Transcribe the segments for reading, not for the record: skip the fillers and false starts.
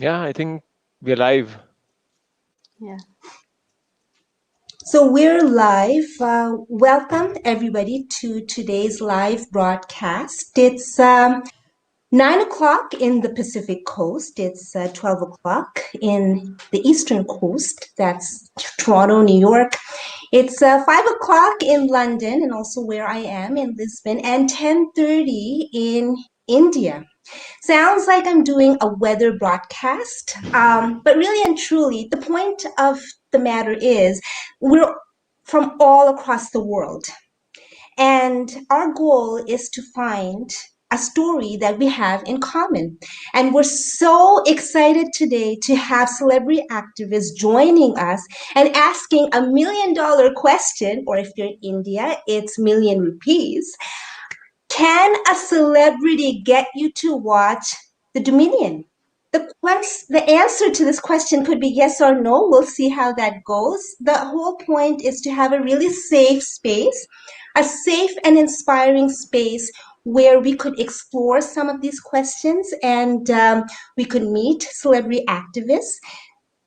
Yeah, I think we're live. Yeah. So we're live. Welcome everybody to today's live broadcast. It's 9 o'clock in the Pacific Coast. It's 12 o'clock in the Eastern Coast. That's Toronto, New York. It's 5 o'clock in London and also where I am in Lisbon, and 10:30 in India. Sounds like I'm doing a weather broadcast, but really and truly, the point of the matter is we're from all across the world. And our goal is to find a story that we have in common. And we're so excited today to have celebrity activists joining us and asking $1 million question, or if you're in India, it's million rupees. Can a celebrity get you to watch The Dominion? The answer to this question could be yes or no. We'll see how that goes. The whole point is to have a really safe space, a safe and inspiring space where we could explore some of these questions and we could meet celebrity activists.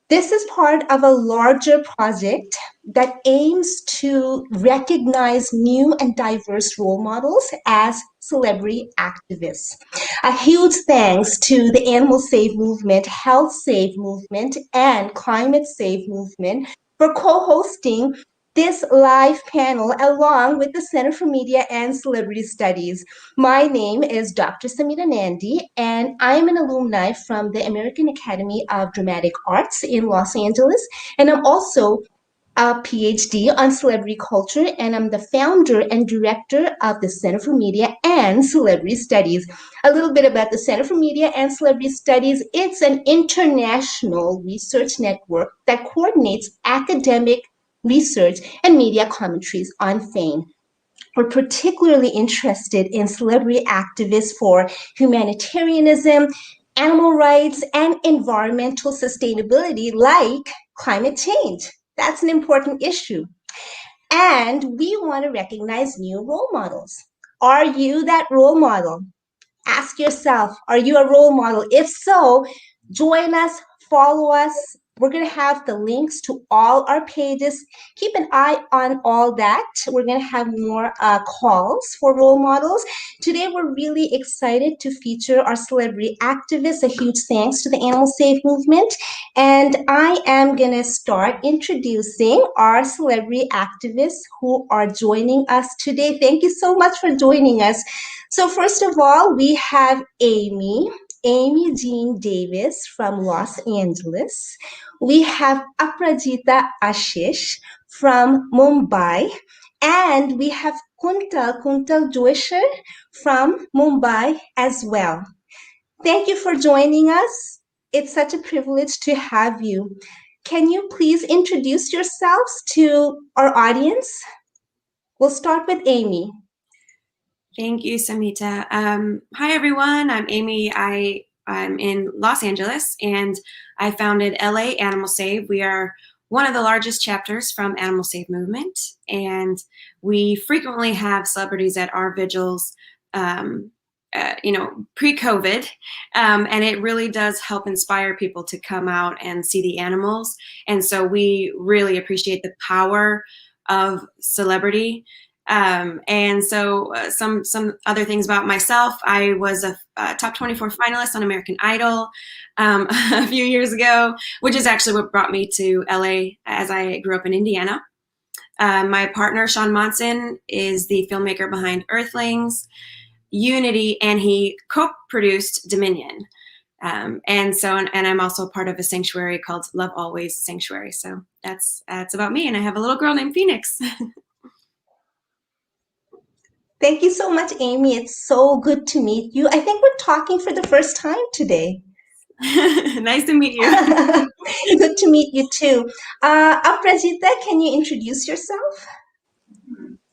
This is part of a larger project that aims to recognize new and diverse role models as celebrity activists. A huge thanks to the Animal Save Movement, Health Save Movement, and Climate Save Movement for co-hosting this live panel along with the Center for Media and Celebrity Studies. My name is Dr. Samita Nandy, and I am an alumni from the American Academy of Dramatic Arts in Los Angeles, and I'm also a PhD on celebrity culture, and I'm the founder and director of the Center for Media and Celebrity Studies. A little bit about the Center for Media and Celebrity Studies. It's an international research network that coordinates academic research and media commentaries on fame. We're particularly interested in celebrity activists for humanitarianism, animal rights, and environmental sustainability, like climate change. That's an important issue. And we want to recognize new role models. Are you that role model? Ask yourself, are you a role model? If so, join us, follow us. We're going to have the links to all our pages. Keep an eye on all that. We're going to have more calls for role models. Today, we're really excited to feature our celebrity activists. A huge thanks to the Animal Save Movement. And I am going to start introducing our celebrity activists who are joining us today. Thank you so much for joining us. So first of all, we have Amy Jean Davis from Los Angeles. We have Aprajita Ashish from Mumbai. And we have Kuntal Joisher from Mumbai as well. Thank you for joining us. It's such a privilege to have you. Can you please introduce yourselves to our audience? We'll start with Amy. Thank you, Samita. Hi, everyone. I'm Amy. I'm in Los Angeles, and I founded LA Animal Save. We are one of the largest chapters from Animal Save Movement, and we frequently have celebrities at our vigils, pre-COVID, and it really does help inspire people to come out and see the animals. And so we really appreciate the power of celebrity. And so some other things about myself. I was a top 24 finalist on American Idol a few years ago, which is actually what brought me to LA, as I grew up in Indiana. My partner, Sean Monson, is the filmmaker behind Earthlings, Unity, and he co-produced Dominion. And I'm also part of a sanctuary called Love Always Sanctuary. So that's about me. And I have a little girl named Phoenix. Thank you so much, Amy. It's so good to meet you. I think we're talking for the first time today. Nice to meet you. Good to meet you too. Aprajita, can you introduce yourself?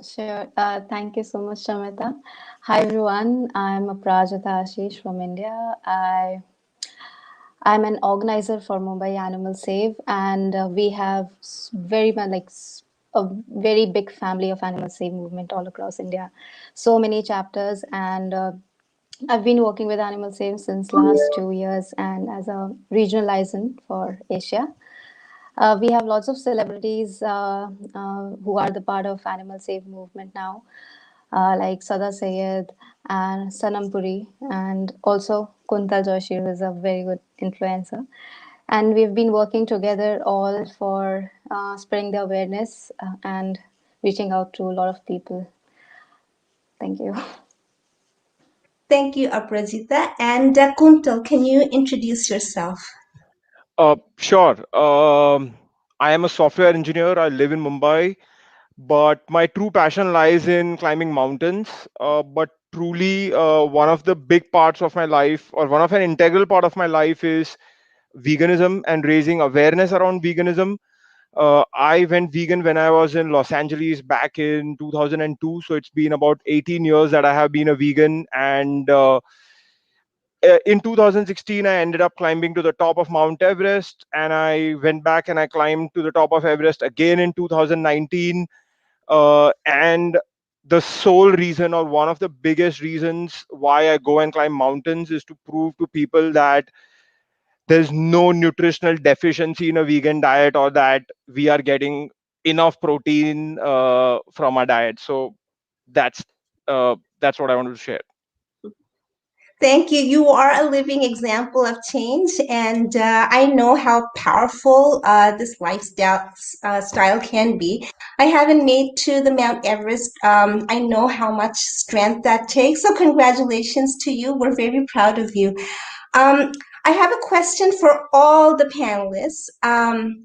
Sure. Thank you so much, Samita. Hi, everyone. I'm Aprajita Ashish from India. I'm an organizer for Mumbai Animal Save, and we have very much a very big family of Animal Save movement all across India. So many chapters, and I've been working with Animal Save since last 2 years and as a regional liaison for Asia. We have lots of celebrities who are the part of Animal Save movement now, like Sada Sayed and Sanam Puri, and also Kuntal Joshi, who is a very good influencer. And we've been working together all for spreading the awareness and reaching out to a lot of people. Thank you. Thank you, Aparajita. And Kuntal, can you introduce yourself? Sure. I am a software engineer. I live in Mumbai, but my true passion lies in climbing mountains. But truly, one of the big parts of my life, or one of an integral part of my life, is veganism and raising awareness around veganism. I went vegan when I was in Los Angeles back in 2002. So it's been about 18 years that I have been a vegan. And in 2016, I ended up climbing to the top of Mount Everest. And I went back and I climbed to the top of Everest again in 2019. And the sole reason, or one of the biggest reasons why I go and climb mountains, is to prove to people that there's no nutritional deficiency in a vegan diet, or that we are getting enough protein from our diet. So that's that's what I wanted to share. Thank you. You are a living example of change, and I know how powerful this lifestyle style can be. I haven't made to the Mount Everest. I know how much strength that takes. So congratulations to you. We're very proud of you. Um, I have a question for all the panelists,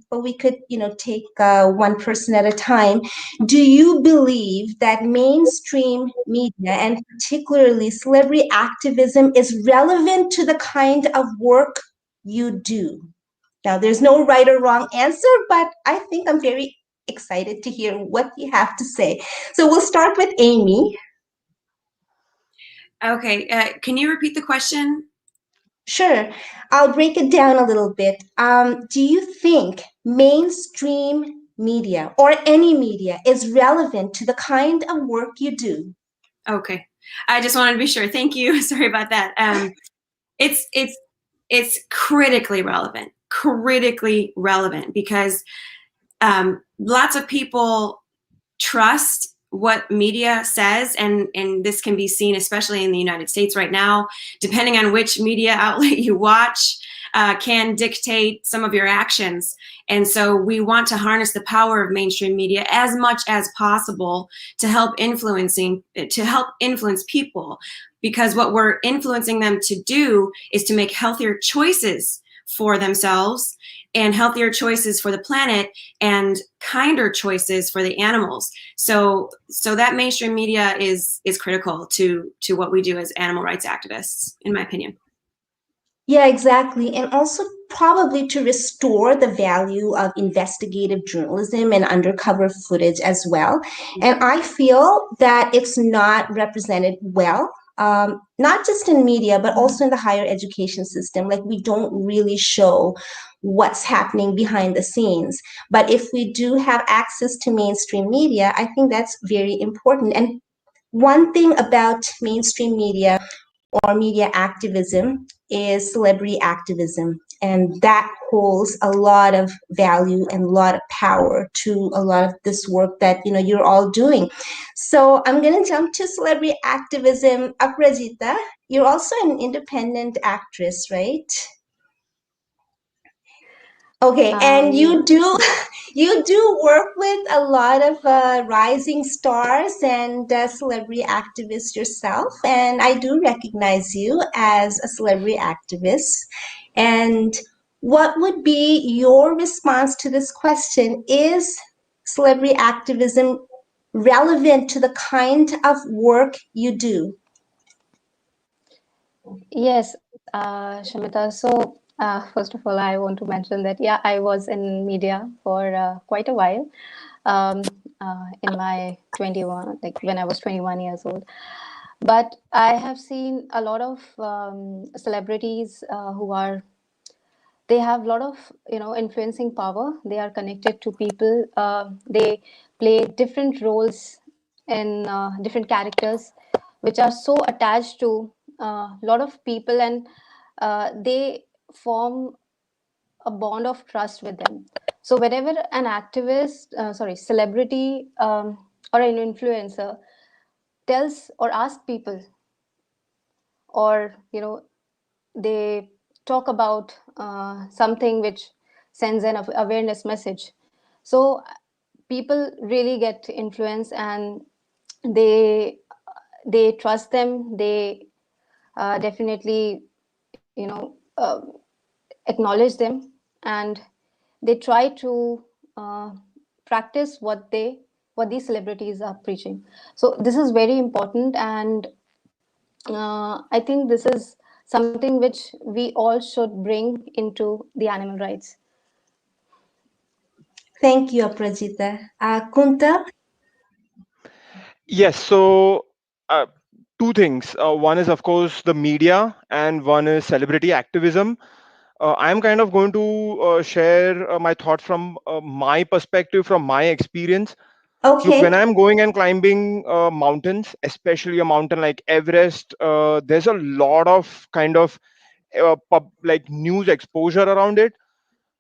but we could, take one person at a time. Do you believe that mainstream media, and particularly celebrity activism, is relevant to the kind of work you do? Now, there's no right or wrong answer, but I think I'm very excited to hear what you have to say. So we'll start with Amy. Okay, can you repeat the question? Sure. I'll break it down a little bit. Do you think mainstream media or any media is relevant to the kind of work you do? Okay, I just wanted to be sure. Thank you. Sorry about that. It's critically relevant because lots of people trust what media says, and this can be seen especially in the United States right now. Depending on which media outlet you watch, can dictate some of your actions. And so we want to harness the power of mainstream media as much as possible to help influence people, because what we're influencing them to do is to make healthier choices for themselves and healthier choices for the planet and kinder choices for the animals. So that mainstream media is critical to what we do as animal rights activists, in my opinion. Yeah, exactly. And also probably to restore the value of investigative journalism and undercover footage as well. And I feel that it's not represented well, not just in media, but also in the higher education system. Like, we don't really show what's happening behind the scenes. But if we do have access to mainstream media, I think that's very important. And one thing about mainstream media or media activism is celebrity activism. And that holds a lot of value and a lot of power to a lot of this work that you're all doing. So I'm going to jump to celebrity activism. Aprajita, you're also an independent actress, right? Okay, and you Yes. do you do work with a lot of rising stars and celebrity activists yourself, and I do recognize you as a celebrity activist. And what would be your response to this question? Is celebrity activism relevant to the kind of work you do? Yes, Shamita. So, first of all, I want to mention that, yeah, I was in media for quite a while, um, in my 21, like when I was 21 years old. But I have seen a lot of celebrities they have a lot of, influencing power. They are connected to people. They play different roles in different characters, which are so attached to a lot of people, and they form a bond of trust with them. So whenever an activist, celebrity, or an influencer tells or asks people, or they talk about something which sends an awareness message, so people really get influenced, and they they trust them. They definitely acknowledge them, and they try to uh, practice what these celebrities are preaching. So this is very important, and I think this is something which we all should bring into the animal rights. Thank you, Aprajita. Kuntal? Yes. So, two things. One is, of course, the media, and one is celebrity activism. I'm kind of going to share my thoughts from my perspective, from my experience. Look, when Okay. I'm going and climbing mountains, especially a mountain like Everest, there's a lot of kind of like news exposure around it.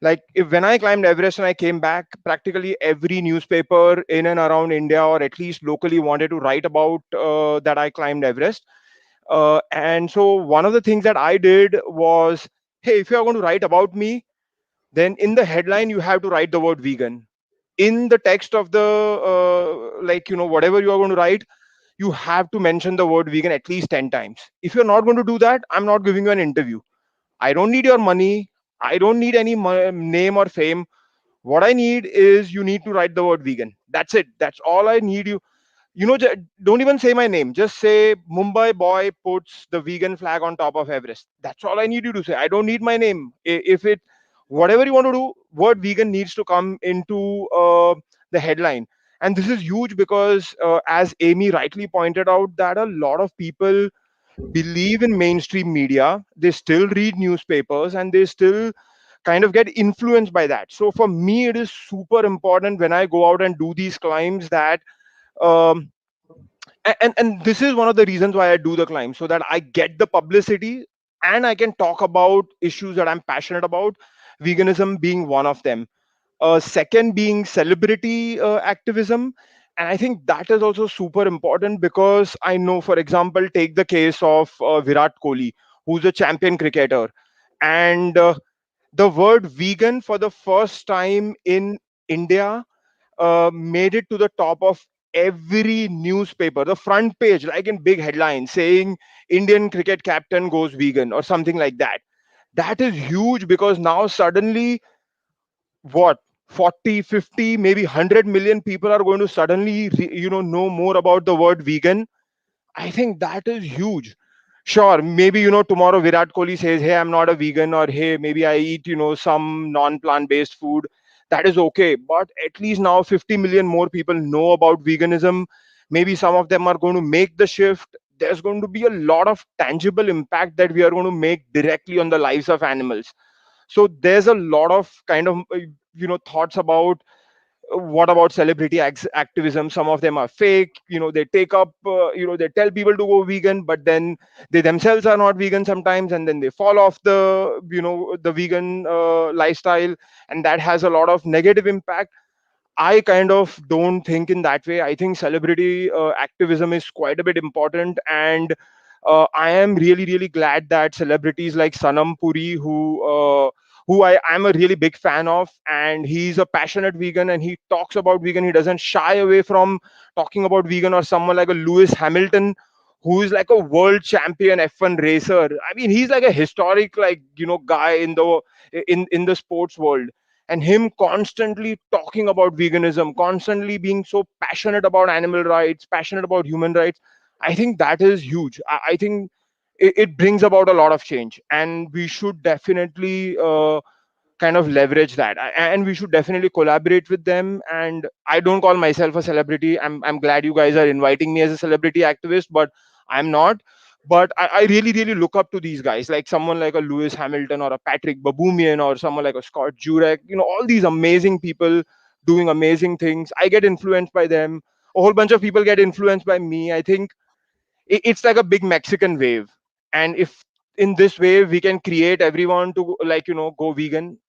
Like, if when I climbed Everest and I came back, practically every newspaper in and around India, or at least locally, wanted to write about that I climbed Everest. And so one of the things that I did was, hey, if you are going to write about me, then in the headline you have to write the word vegan. In the text of the like, whatever you are going to write, you have to mention the word vegan at least 10 times. If you're not going to do that, I'm not giving you an interview. I don't need your money. I don't need any name or fame. What I need is, you need to write the word vegan. That's it. That's all I need. Don't even say my name. Just say Mumbai boy puts the vegan flag on top of Everest. That's all I need you to say. I don't need my name. If it, whatever you want to do, word vegan needs to come into the headline. And this is huge because, as Amy rightly pointed out, that a lot of people believe in mainstream media. They still read newspapers, and they still kind of get influenced by that. So for me, it is super important when I go out and do these climbs that, um, and this is one of the reasons why I do the climb, so that I get the publicity and I can talk about issues that I'm passionate about, veganism being one of them. Second being celebrity activism. And I think that is also super important, because I know, for example, take the case of Virat Kohli, who's a champion cricketer. And the word vegan, for the first time in India, made it to the top of every newspaper, the front page, like in big headlines, saying Indian cricket captain goes vegan or something like that. That is huge, because now suddenly, what, 40, 50, maybe 100 million people are going to suddenly know more about the word vegan. I think that is huge. Sure, maybe tomorrow Virat Kohli says, "Hey, I'm not a vegan," or "Hey, maybe I eat some non-plant based food." That is okay, but at least now 50 million more people know about veganism. Maybe some of them are going to make the shift. There's going to be a lot of tangible impact that we are going to make directly on the lives of animals. So there's a lot of kind of thoughts about, what about celebrity activism. Some of them are fake. They take up, they tell people to go vegan, but then they themselves are not vegan sometimes, and then they fall off the vegan lifestyle, and that has a lot of negative impact. I kind of don't think in that way. I think celebrity activism is quite a bit important, and I am really, really glad that celebrities like Sanam Puri, who I am a really big fan of, and he's a passionate vegan, and he talks about vegan. He doesn't shy away from talking about vegan. Or someone like a Lewis Hamilton, who is like a world champion F1 racer. I mean, he's like a historic, like, guy in the sports world, and him constantly talking about veganism, constantly being so passionate about animal rights, passionate about human rights. I think that is huge. I think it brings about a lot of change, and we should definitely kind of leverage that. And we should definitely collaborate with them. And I don't call myself a celebrity. I'm glad you guys are inviting me as a celebrity activist, but I'm not. But I really, really look up to these guys, like someone like a Lewis Hamilton, or a Patrick Baboumian, or someone like a Scott Jurek. All these amazing people doing amazing things. I get influenced by them. A whole bunch of people get influenced by me. I think it's like a big Mexican wave. And if in this way we can create everyone to, like, go vegan,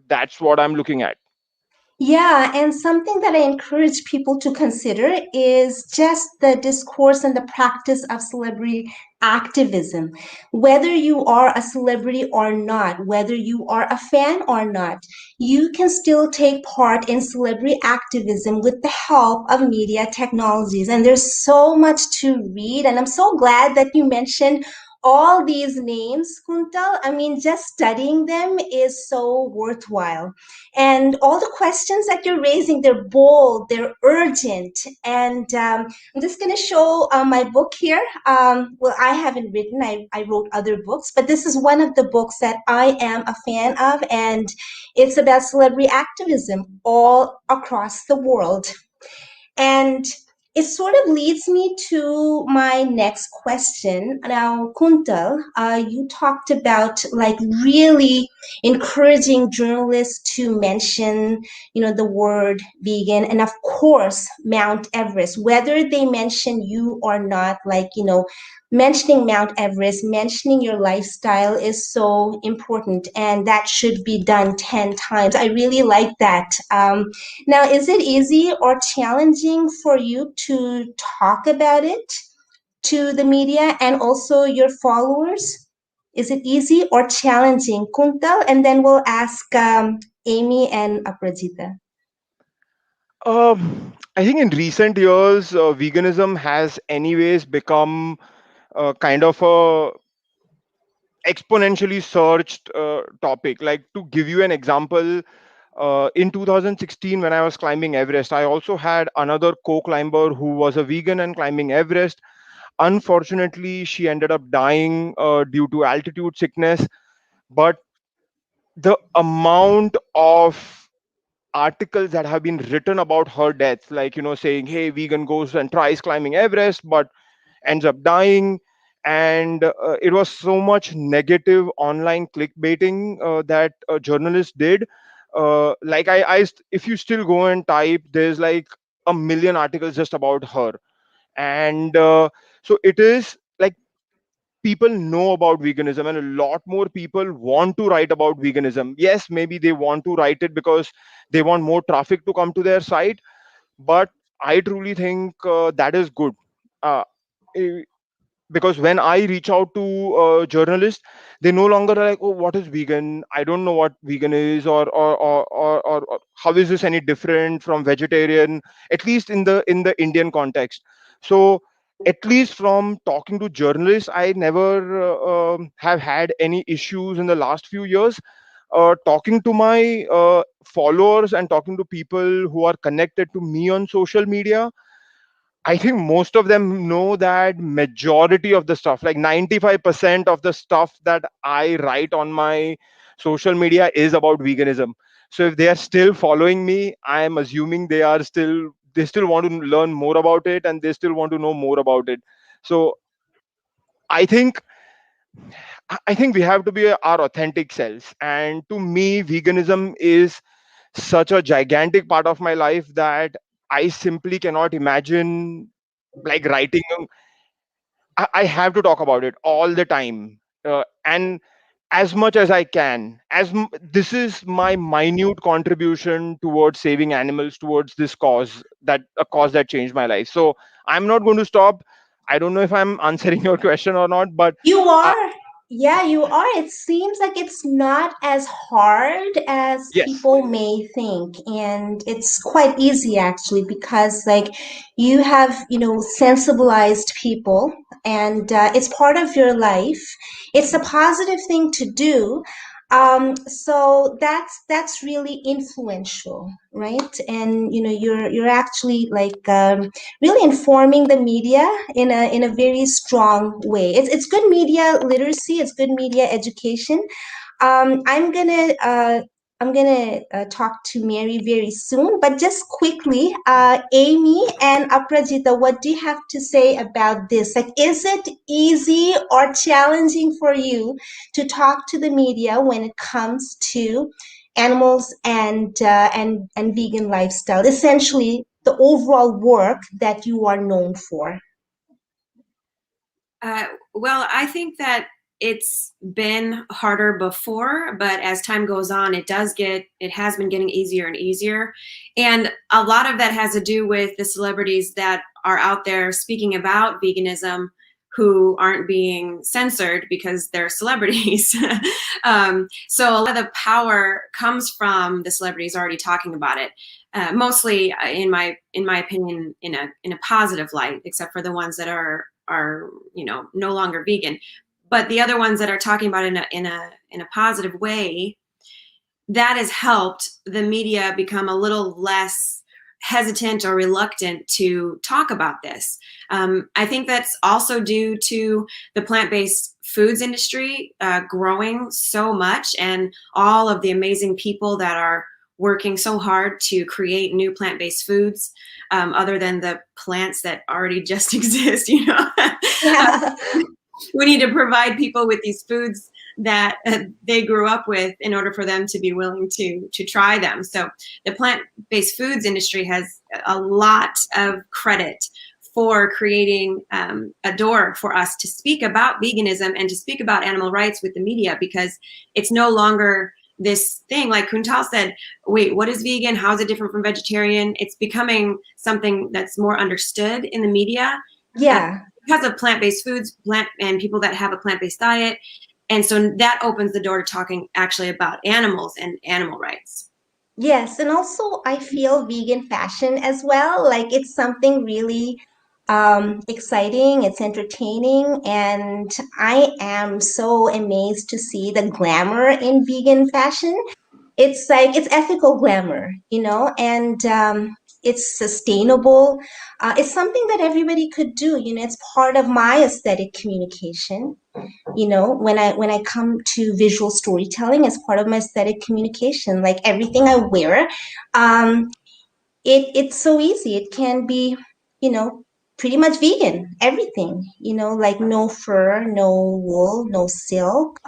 that's what I'm looking at. Yeah, and something that I encourage people to consider is just the discourse and the practice of celebrity activism. Whether you are a celebrity or not, whether you are a fan or not, you can still take part in celebrity activism with the help of media technologies. And there's so much to read, and I'm so glad that you mentioned all these names, Kuntal. I mean, just studying them is so worthwhile. And all the questions that you're raising, they're bold, they're urgent. And I'm just going to show my book here. Well, I haven't written, I wrote other books, but this is one of the books that I am a fan of. And it's about celebrity activism all across the world. And it sort of leads me to my next question. Now, Kuntal, you talked about like really encouraging journalists to mention, the word vegan, and of course, Mount Everest, whether they mention you or not, like, mentioning Mount Everest, mentioning your lifestyle is so important, and that should be done 10 times. I really like that. Now, is it easy or challenging for you to talk about it to the media and also your followers? Is it easy or challenging, Kuntal? And then we'll ask Amy and Aprajita. I think in recent years, veganism has anyways become kind of a exponentially searched topic. Like, to give you an example, in 2016 when I was climbing Everest, I also had another co-climber who was a vegan and climbing Everest. Unfortunately, she ended up dying due to altitude sickness. But the amount of articles that have been written about her death, like, saying, hey, vegan goes and tries climbing Everest but ends up dying. And it was so much negative online clickbaiting that a journalist did. Like, if you still go and type, there's like a million articles just about her. And so it is like, people know about veganism and a lot more people want to write about veganism. Yes, maybe they want to write it because they want more traffic to come to their site, but I truly think that is good. uh, eh, because when I reach out to journalists, they no longer are like, oh, what is vegan? I don't know what vegan is, or how is this any different from vegetarian, at least in the Indian context. So at least from talking to journalists, I never have had any issues in the last few years. Talking to my followers and talking to people who are connected to me on social media, I think most of them know that majority of the stuff, like 95% of the stuff that I write on my social media is about veganism. So if they are still following me, I am assuming they still want to learn more about it and they still want to know more about it. So I think I think we have to be our authentic selves. And to me, veganism is such a gigantic part of my life that I simply cannot imagine like writing. I have to talk about it all the time, and as much as I can. This is my minute contribution towards saving animals, towards this cause, that a cause that changed my life. So I'm not going to stop. I don't know if I'm answering your question or not, but You uh, are. Yeah, you are. It seems like it's not as hard as yes. people may think. And it's quite easy actually because like you have, sensibilized people and it's part of your life. It's a positive thing to do. So that's really influential, right? And you're actually like really informing the media in a very strong way. It's good media literacy. It's good media education. I'm gonna talk to Mary very soon, but just quickly, Amy and Aprajita, what do you have to say about this? Like, is it easy or challenging for you to talk to the media when it comes to animals and vegan lifestyle? Essentially, the overall work that you are known for. Well, I think that it's been harder before, but as time goes on, it has been getting easier and easier. And a lot of that has to do with the celebrities that are out there speaking about veganism who aren't being censored because they're celebrities. So a lot of the power comes from the celebrities already talking about it. Mostly, in my opinion, in a positive light, except for the ones that are no longer vegan. But the other ones that are talking about it in a positive way, that has helped the media become a little less hesitant or reluctant to talk about this. I think that's also due to the plant-based foods industry growing so much, and all of the amazing people that are working so hard to create new plant-based foods, other than the plants that already just exist. Yeah. We need to provide people with these foods that they grew up with in order for them to be willing to try them. So the plant-based foods industry has a lot of credit for creating a door for us to speak about veganism and to speak about animal rights with the media, because it's no longer this thing, like Kuntal said, wait, what is vegan? How is it different from vegetarian? It's becoming something that's more understood in the media. Yeah. Because of plant-based foods, and people that have a plant-based diet. And so that opens the door to talking actually about animals and animal rights. Yes, and also I feel vegan fashion as well. Like it's something really exciting, it's entertaining, and I am so amazed to see the glamour in vegan fashion. It's like it's ethical glamour, and it's sustainable. It's something that everybody could do. It's part of my aesthetic communication. When I come to visual storytelling as part of my aesthetic communication, like everything I wear, um, it's so easy. It can be, you know, pretty much vegan, everything, like no fur, no wool, no silk.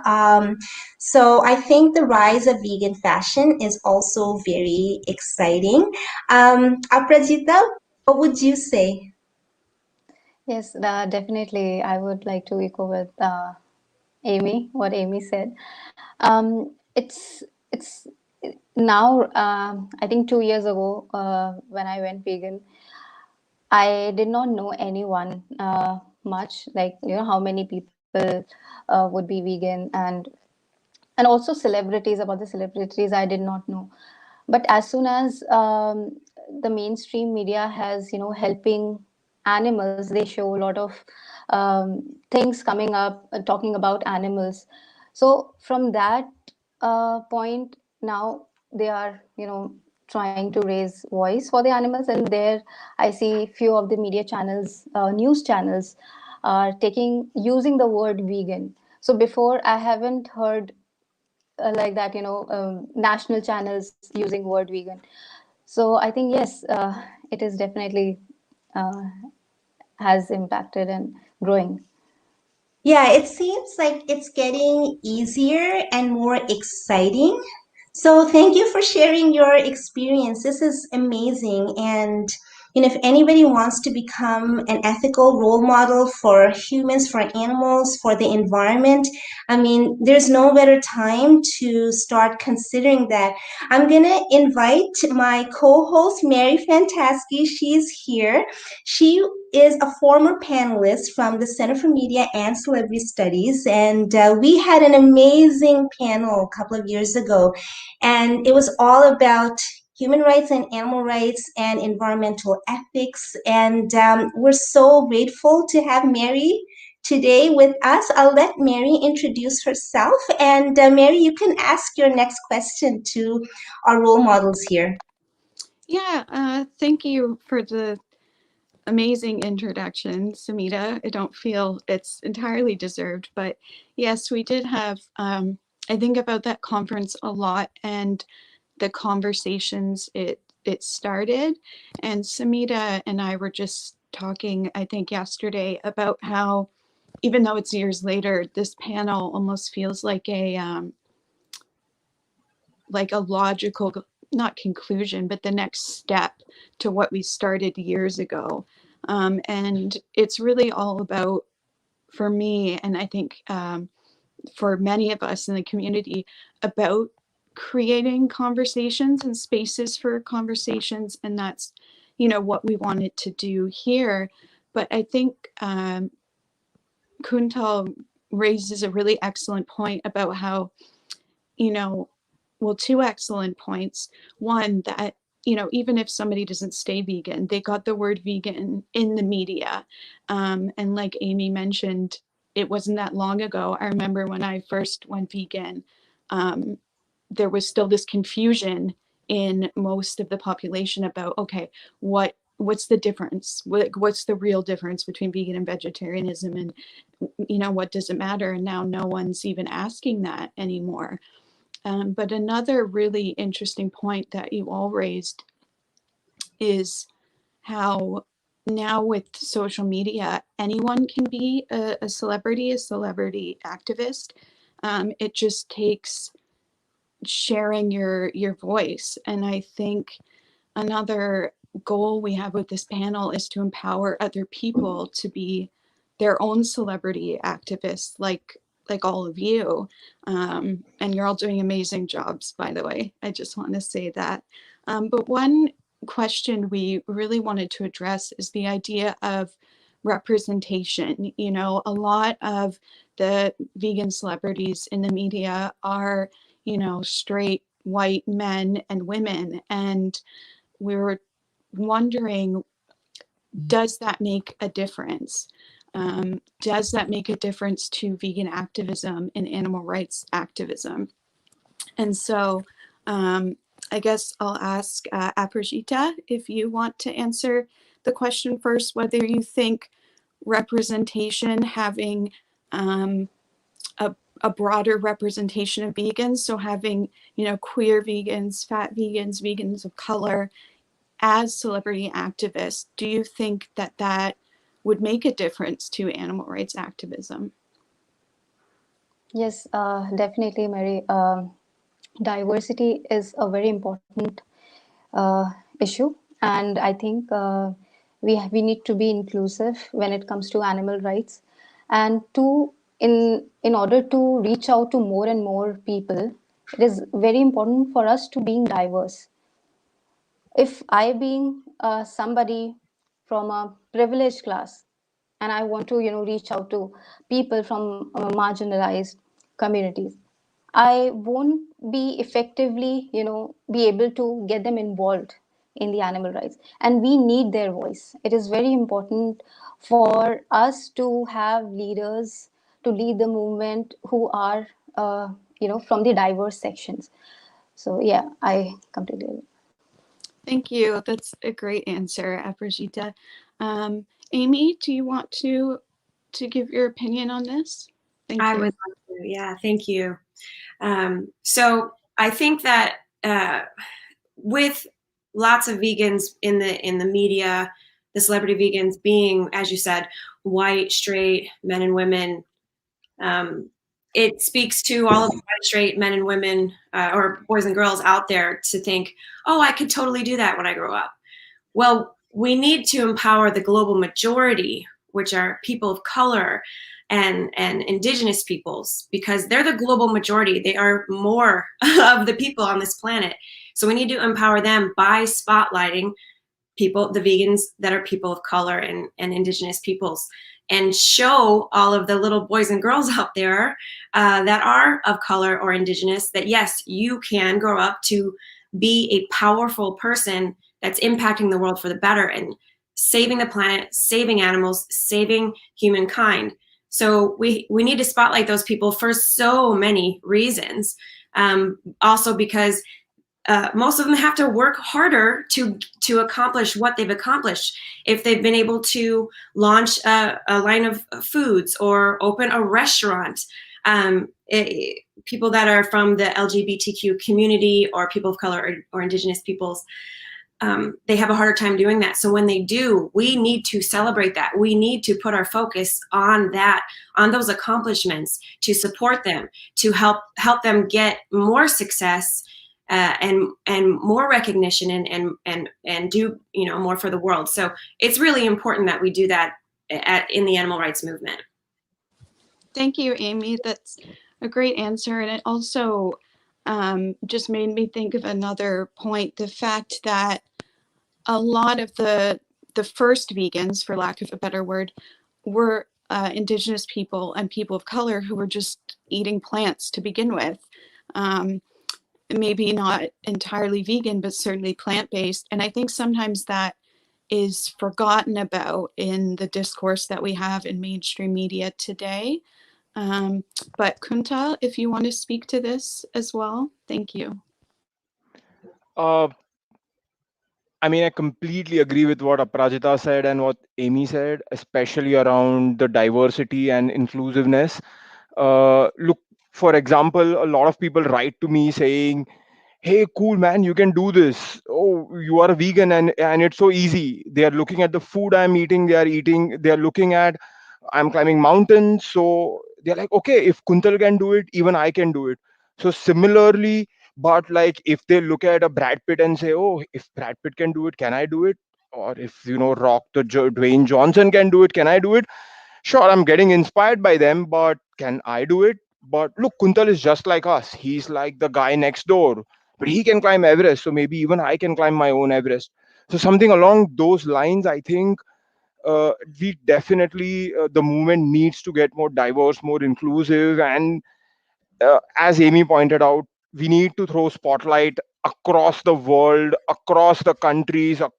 So I think the rise of vegan fashion is also very exciting. Aprajita, what would you say? Yes, definitely. I would like to echo with what Amy said. It's now. I think 2 years ago, when I went vegan, I did not know anyone much. Like how many people would be vegan, and also celebrities. About the celebrities, I did not know. But as soon as the mainstream media has helping animals, they show a lot of things coming up talking about animals. So from that point, now they are trying to raise voice for the animals, and there I see few of the media channels, news channels, are taking using the word vegan. So before I haven't heard like that, national channels using word vegan. So I think yes, it is definitely uh, has impacted and growing. Yeah, it seems like it's getting easier and more exciting. So thank you for sharing your experience. This is amazing. And if anybody wants to become an ethical role model for humans, for animals, for the environment, I mean, there's no better time to start considering that. I'm gonna invite my co-host Mary Fantaske. She's here. She is a former panelist from the Center for Media and Celebrity Studies, and we had an amazing panel a couple of years ago, and it was all about human rights and animal rights and environmental ethics, and we're so grateful to have Mary today with us. I'll let Mary introduce herself, and Mary, you can ask your next question to our role models here. Yeah, thank you for the amazing introduction, Samita. I don't feel it's entirely deserved, but yes, we did have, I think about that conference a lot and the conversations it started. And Samita and I were just talking, I think yesterday, about how even though it's years later, this panel almost feels like a logical, not conclusion, but the next step to what we started years ago. And it's really all about for me, and I think for many of us in the community, about creating conversations and spaces for conversations. And that's, you know, what we wanted to do here. But I think Kuntal raises a really excellent point about how, you know, well, two excellent points. One, that, you know, even if somebody doesn't stay vegan, they got the word vegan in the media. And like Amy mentioned, it wasn't that long ago. I remember when I first went vegan, there was still this confusion in most of the population about, okay, what's the difference? What's the real difference between vegan and vegetarianism? And, you know, what does it matter? And now no one's even asking that anymore. But another really interesting point that you all raised is how now with social media, anyone can be a celebrity activist. It just takes sharing your voice. And I think another goal we have with this panel is to empower other people to be their own celebrity activists, like all of you. And you're all doing amazing jobs, by the way. I just want to say that. But one question we really wanted to address is the idea of representation. You know, a lot of the vegan celebrities in the media are, you know, straight white men and women. And we were wondering, does that make a difference? Does that make a difference to vegan activism and animal rights activism? And so I guess I'll ask Aprajita if you want to answer the question first, whether you think representation, having a broader representation of vegans, so having, you know, queer vegans, fat vegans, vegans of color as celebrity activists, do you think that that would make a difference to animal rights activism? Yes, definitely, Mary. Diversity is a very important issue, and I think we need to be inclusive when it comes to animal rights, and in order to reach out to more and more people, it is very important for us to being diverse. If I being somebody from a privileged class, and I want to, you know, reach out to people from marginalized communities, I won't be effectively, you know, be able to get them involved in the animal rights. And we need their voice. It is very important for us to have leaders to lead the movement who are, you know, from the diverse sections. So yeah, I completely agree. Thank you. That's a great answer, Aprajita. Amy, do you want to give your opinion on this? Thank you. I would love to. Yeah, thank you. So I think that with lots of vegans in the media, the celebrity vegans being, as you said, white, straight men and women, it speaks to all of the white, straight men and women or boys and girls out there to think, oh, I could totally do that when I grow up. Well, we need to empower the global majority, which are people of color and indigenous peoples, because they're the global majority. They are more of the people on this planet. So we need to empower them by spotlighting people, the vegans that are people of color and indigenous peoples, and show all of the little boys and girls out there that are of color or indigenous that, yes, you can grow up to be a powerful person that's impacting the world for the better and saving the planet, saving animals, saving humankind. So we need to spotlight those people for so many reasons. Also because most of them have to work harder to accomplish what they've accomplished. If they've been able to launch a line of foods or open a restaurant, people that are from the LGBTQ community or people of color or indigenous peoples, they have a harder time doing that. So when they do, we need to celebrate that. We need to put our focus on that, on those accomplishments, to support them, to help them get more success and more recognition and do, you know, more for the world. So it's really important that we do that in the animal rights movement. Thank you, Amy. That's a great answer. And it also just made me think of another point, the fact that a lot of the first vegans, for lack of a better word, were indigenous people and people of color who were just eating plants to begin with. Maybe not entirely vegan, but certainly plant-based. And I think sometimes that is forgotten about in the discourse that we have in mainstream media today. But Kuntal, if you want to speak to this as well, thank you. Uh, I mean, I completely agree with what Aparajita said and what Amy said, especially around the diversity and inclusiveness. Look, for example, a lot of people write to me saying, "Hey, cool man, you can do this. Oh, you are a vegan and it's so easy." They are looking at the food I'm eating. They are looking at I'm climbing mountains. So they're like, okay, if Kuntal can do it, even I can do it. So similarly, but like if they look at a Brad Pitt and say, oh, if Brad Pitt can do it, can I do it? Or if Rock Dwayne Johnson can do it, can I do it? Sure, I'm getting inspired by them, but can I do it? But look, Kuntal is just like us. He's like the guy next door, but he can climb Everest. So maybe even I can climb my own Everest. So something along those lines, I think we definitely, the movement needs to get more diverse, more inclusive. And as Amy pointed out, we need to throw spotlight across the world, across the countries, uh,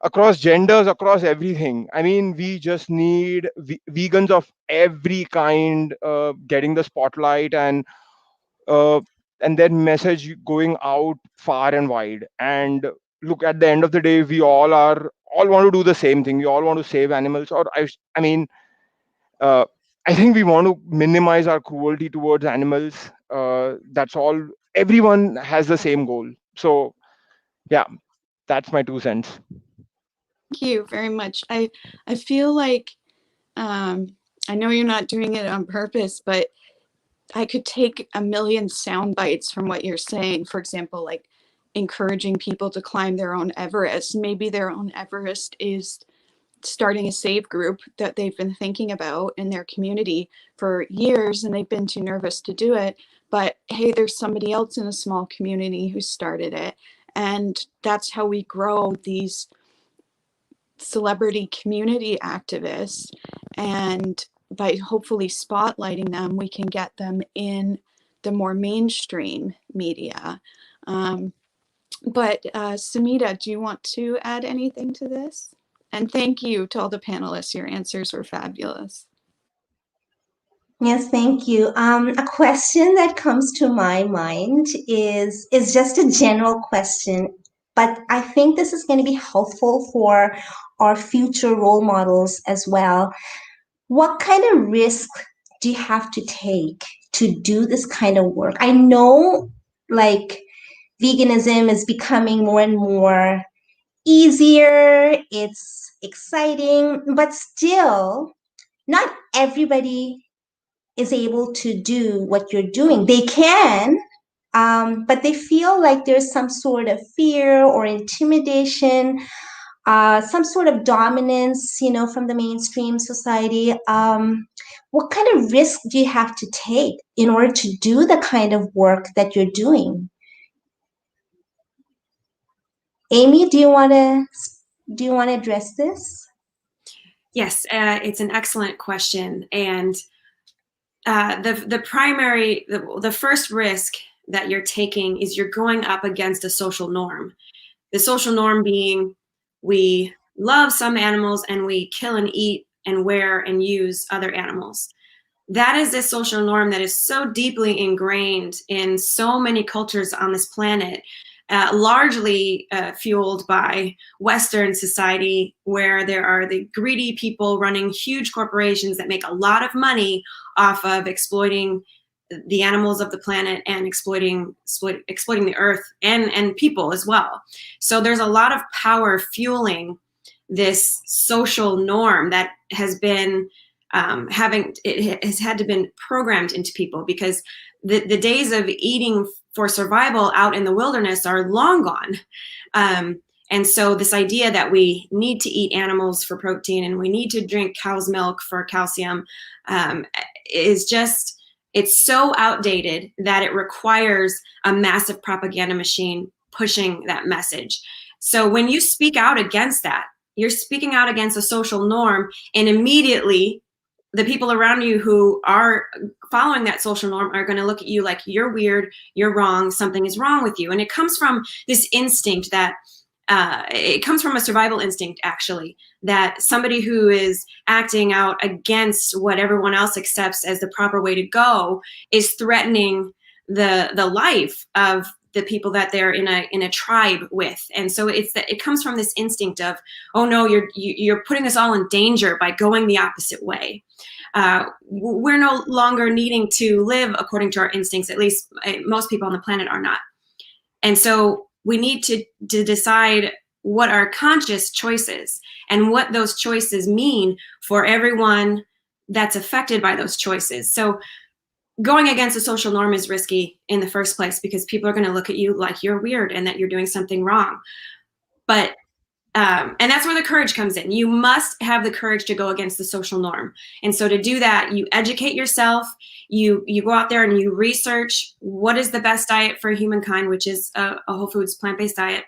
across genders, across everything. I mean, we just need vegans of every kind getting the spotlight, uh, and their message going out far and wide. And look, at the end of the day, we all want to do the same thing. We all want to save animals, or I mean, uh, I think we want to minimize our cruelty towards animals. That's all. Everyone has the same goal. So yeah, that's my 2 cents. Thank you very much. I feel like I know you're not doing it on purpose, but I could take a million sound bites from what you're saying. For example, like encouraging people to climb their own Everest. Maybe their own Everest is starting a save group that they've been thinking about in their community for years and they've been too nervous to do it. But hey, there's somebody else in a small community who started it. And that's how we grow these celebrity community activists. And by hopefully spotlighting them, we can get them in the more mainstream media. But Samita, do you want to add anything to this? And thank you to all the panelists. Your answers were fabulous. Yes, thank you. A question that comes to my mind is just a general question, but I think this is going to be helpful for our future role models as well. What kind of risk do you have to take to do this kind of work? I know, like, veganism is becoming more and more easier, it's exciting, but still, not everybody is able to do what you're doing. They can, but they feel like there's some sort of fear or intimidation, some sort of dominance, from the mainstream society. What kind of risk do you have to take in order to do the kind of work that you're doing? Amy, do you want to address this? Yes, it's an excellent question. And the first risk that you're taking is you're going up against a social norm. The social norm being we love some animals and we kill and eat and wear and use other animals. That is a social norm that is so deeply ingrained in so many cultures on this planet, largely fueled by Western society, where there are the greedy people running huge corporations that make a lot of money off of exploiting the animals of the planet and exploiting the earth and people as well. So there's a lot of power fueling this social norm that has been it has had to been programmed into people, because the days of eating for survival out in the wilderness are long gone. And so this idea that we need to eat animals for protein and we need to drink cow's milk for calcium is just, it's so outdated that it requires a massive propaganda machine pushing that message. So when you speak out against that, you're speaking out against a social norm, and immediately the people around you who are following that social norm are going to look at you like you're weird, you're wrong, something is wrong with you. And it comes from this instinct that it comes from a survival instinct, actually, that somebody who is acting out against what everyone else accepts as the proper way to go is threatening the life of the people that they're in a tribe with. And so it comes from this instinct of, oh no, you're putting us all in danger by going the opposite way. We're no longer needing to live according to our instincts. At least most people on the planet are not. And so we need to decide what our conscious choices and what those choices mean for everyone that's affected by those choices. So going against a social norm is risky in the first place because people are going to look at you like you're weird and that you're doing something wrong. But and that's where the courage comes in. You must have the courage to go against the social norm. And so to do that, you educate yourself, you go out there and you research what is the best diet for humankind, which is a whole foods plant-based diet.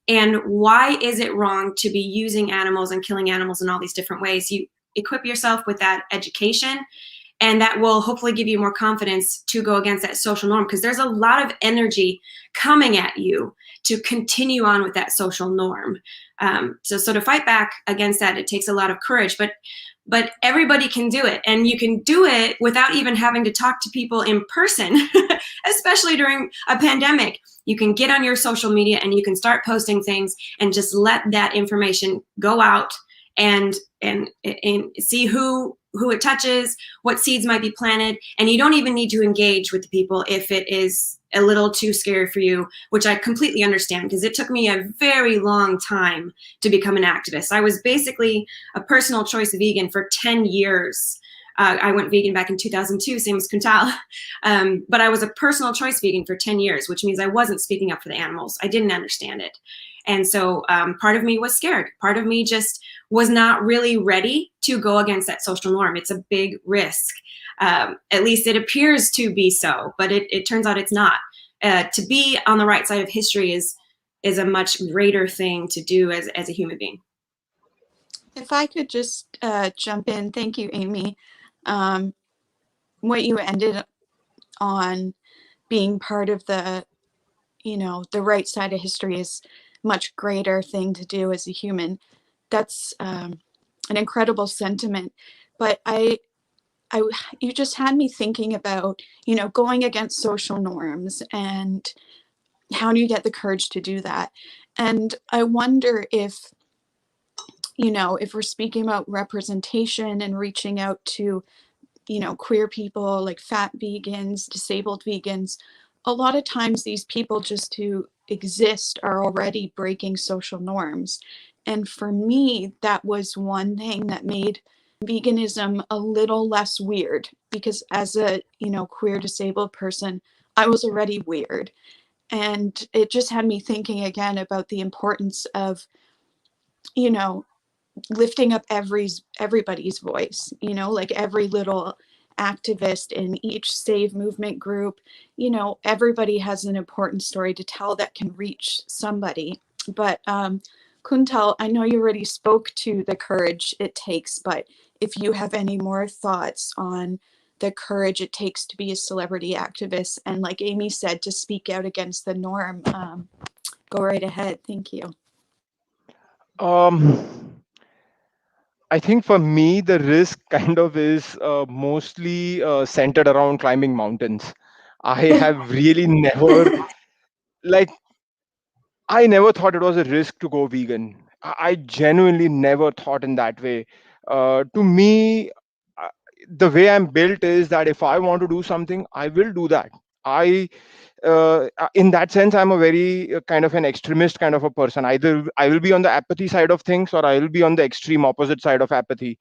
And why is it wrong to be using animals and killing animals in all these different ways? You equip yourself with that education, and that will hopefully give you more confidence to go against that social norm, because there's a lot of energy coming at you to continue on with that social norm. So to fight back against that, it takes a lot of courage, but everybody can do it. And you can do it without even having to talk to people in person, especially during a pandemic. You can get on your social media and you can start posting things and just let that information go out and see who it touches, what seeds might be planted. And you don't even need to engage with the people if it is a little too scary for you, which I completely understand, because it took me a very long time to become an activist. I was basically a personal choice vegan for 10 years. I went vegan back in 2002, same as Kuntal. But I was a personal choice vegan for 10 years, which means I wasn't speaking up for the animals. I didn't understand it. And so part of me was scared. Part of me just was not really ready to go against that social norm. It's a big risk. At least it appears to be so, but it turns out it's not. To be on the right side of history is a much greater thing to do as a human being. If I could just jump in, thank you, Amy. What you ended on, being part of the right side of history, is much greater thing to do as a human. That's an incredible sentiment. But you just had me thinking about, going against social norms and how do you get the courage to do that? And I wonder if we're speaking about representation and reaching out to, queer people, like fat vegans, disabled vegans, a lot of times these people just to exist are already breaking social norms. And for me, that was one thing that made veganism a little less weird, because as a, queer disabled person, I was already weird. And it just had me thinking again about the importance of, lifting up everybody's voice, like every little activist in each Save movement group, everybody has an important story to tell that can reach somebody. But Kuntal, I know you already spoke to the courage it takes, but if you have any more thoughts on the courage it takes to be a celebrity activist, and like Amy said, to speak out against the norm, go right ahead. Thank you. I think for me, the risk kind of is mostly centered around climbing mountains. I have really never, like, I never thought it was a risk to go vegan. I genuinely never thought in that way. To me, uh, the way I'm built is that if I want to do something, I will do that. I in that sense, I'm a very kind of an extremist kind of a person. Either I will be on the apathy side of things, or I will be on the extreme opposite side of apathy.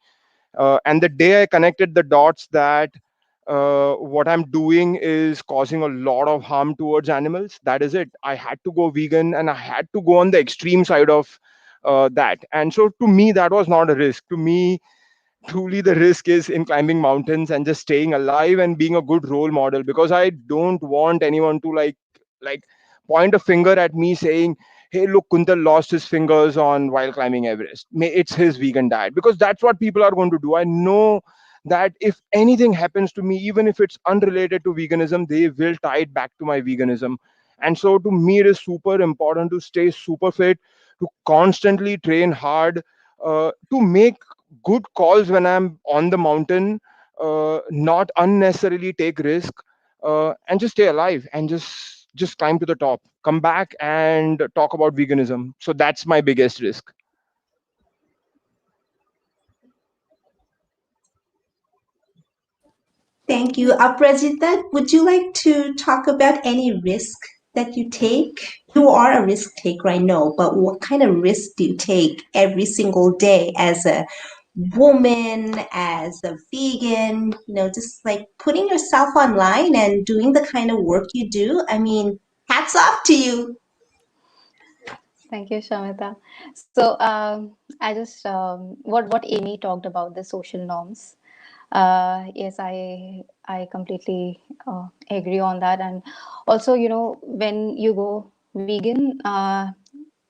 And the day I connected the dots that what I'm doing is causing a lot of harm towards animals. That is it. I had to go vegan, and I had to go on the extreme side of that. And so to me, that was not a risk. To me, truly the risk is in climbing mountains and just staying alive and being a good role model, because I don't want anyone to like point a finger at me saying, hey, look, Kuntal lost his fingers on while climbing Everest, it's his vegan diet, because that's what people are going to do. I know that if anything happens to me, even if it's unrelated to veganism, they will tie it back to my veganism. And so to me, it is super important to stay super fit, to constantly train hard, to make good calls when I'm on the mountain, not unnecessarily take risk, and just stay alive and just climb to the top, come back and talk about veganism. So that's my biggest risk. Thank you. Aprajita, would you like to talk about any risk that you take? You are a risk taker, I know, but what kind of risk do you take every single day as a woman, as a vegan, just like putting yourself online and doing the kind of work you do? I mean, hats off to you. Thank you, Shamita. So I just what Amy talked about, the social norms. Yes, I completely agree on that. And also, when you go vegan,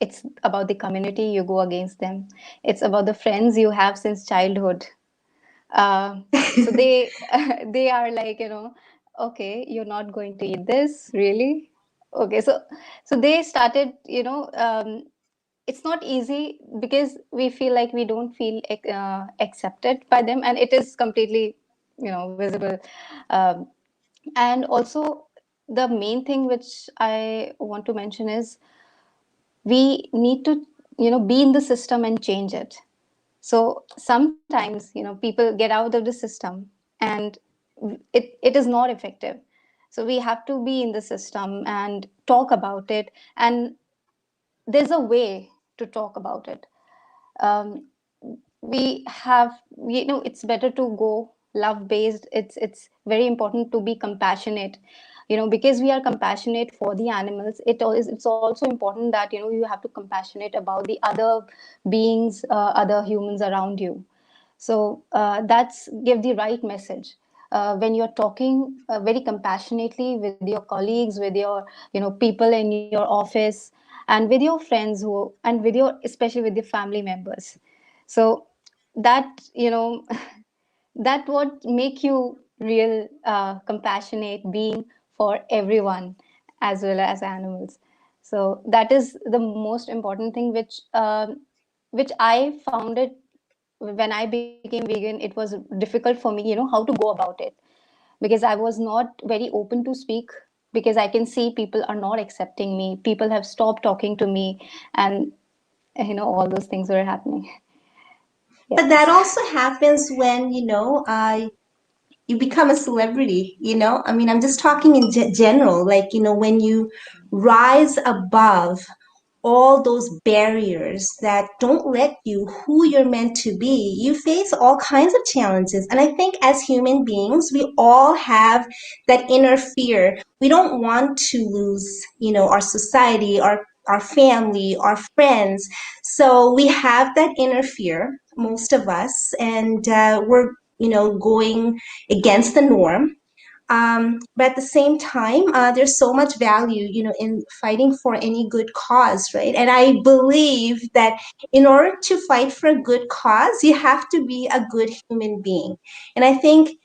it's about the community. You go against them. It's about the friends you have since childhood. So they they are like, okay, you're not going to eat this, really? Okay, so they started, it's not easy because we feel like we don't feel accepted by them, and it is completely, visible. um, and also, the main thing which I want to mention is we need to, be in the system and change it. So sometimes, people get out of the system and it is not effective. So we have to be in the system and talk about it, and there's a way to talk about it. um, we have, it's better to go love based. It's very important to be compassionate, because we are compassionate for the animals. It's also important that, you have to compassionate about the other beings, other humans around you. So that's give the right message. When you're talking very compassionately with your colleagues, with your, people in your office, and with your friends, and with your, especially with your family members. So that, that what make you real compassionate being for everyone, as well as animals. So that is the most important thing, which I found it when I became vegan. It was difficult for me, how to go about it, because I was not very open to speak, because I can see people are not accepting me. People have stopped talking to me, and all those things were happening. But that Yes. also happens when, you become a celebrity, I mean, I'm just talking in general, like, when you rise above all those barriers that don't let you who you're meant to be, you face all kinds of challenges. And I think as human beings, we all have that inner fear. We don't want to lose, our society, our family, our friends. So we have that inner fear, most of us, and we're, going against the norm. But at the same time, there's so much value, in fighting for any good cause, right? And I believe that in order to fight for a good cause, you have to be a good human being. And I think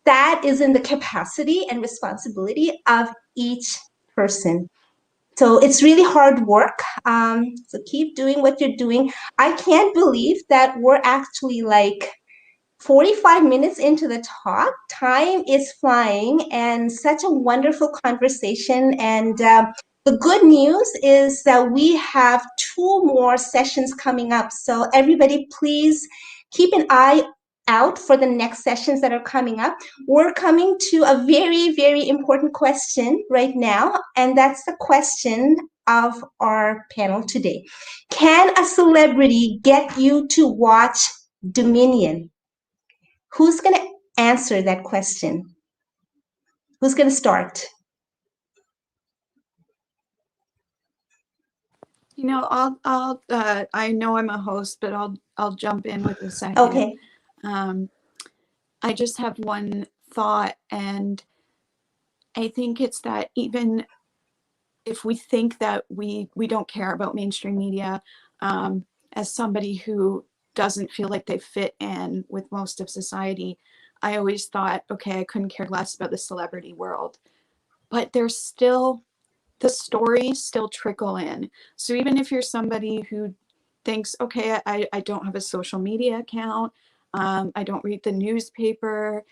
that is in the capacity and responsibility of each person. So it's really hard work. So keep doing what you're doing. I can't believe that we're actually like 45 minutes into the talk. Time is flying, and such a wonderful conversation. And the good news is that we have two more sessions coming up. So everybody, please keep an eye out for the next sessions that are coming up. We're coming to a very, very important question right now, and that's the question of our panel today. Can a celebrity get you to watch Dominion? Who's going to answer that question? Who's going to start? You know, I'll I know I'm a host, but I'll jump in with a second. Okay. I just have one thought, and I think it's that even if we think that we don't care about mainstream media, as somebody who doesn't feel like they fit in with most of society, I always thought, okay, I couldn't care less about the celebrity world. But there's still, the stories still trickle in. So even if you're somebody who thinks, okay, I don't have a social media account, I don't read the newspaper,